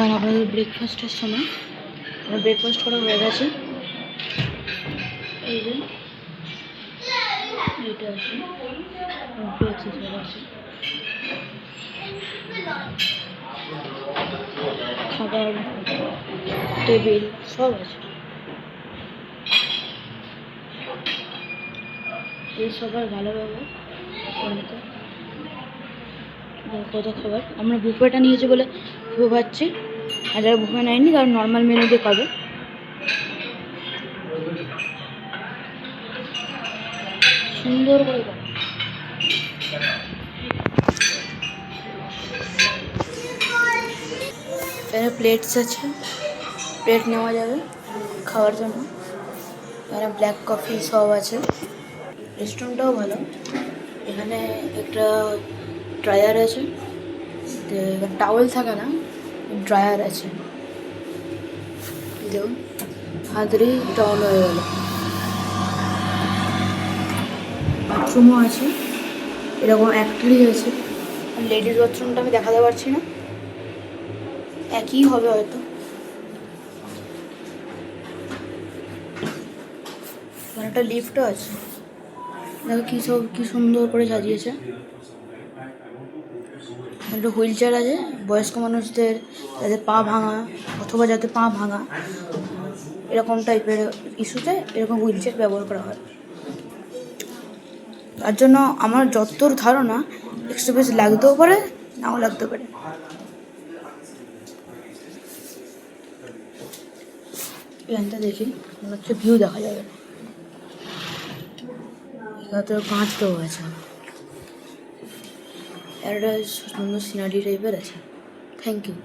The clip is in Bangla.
আর আমাদের ব্রেকফাস্টের সময় ব্রেকফাস্ট করা হয়ে গেছে। এই যে এইটা আছে, সব আছে, খাবার টেবিল সব আছে। এই সবার ভালো ব্যবহার কত খাবার। আমরা বুফেটা নিয়েছি বলে বুফে পাচ্ছি, আর যারা বুফে নেয়নি তারা নর্মাল মেনু দিয়ে খাবে। সুন্দর করে এখানে প্লেটস আছে, প্লেট নেওয়া যাবে খাওয়ার জন্য। এখানে ব্ল্যাক কফি সব আছে। রেস্টুরেন্টটাও ভালো। এখানে একটা ড্রায়ার আছে, টাওয়েল থাকে না, ড্রায়ার আছে। দেখুন হাত ধরেই টাওয়াল হয়ে গেল। বাথরুমও আছে, এরকম একটাই আছে। লেডিস বাথরুমটা আমি দেখাতে পারছি না, একই হবে হয়তো। একটা লিফটও আছে, দেখো কি সুন্দর করে সাজিয়েছে। একটা হুইল চেয়ার আছে বয়স্ক মানুষদের, যাদের পা ভাঙা অথবা যাদের পা ভাঙা এরকম টাইপের ইস্যুতে এরকম হুইল চেয়ার ব্যবহার করা হয়। তার জন্য আমার যতদূর ধারণা এক্সট্রা বেশ লাগতেও পারে, নাও লাগতে পারে। এখানটা দেখি মনে হচ্ছে ভিউ দেখা যাবে না, এখানে তো কাঁচ দেওয়া আছে। একটা সুন্দর সিনারি টাইপের আছে। Thank you.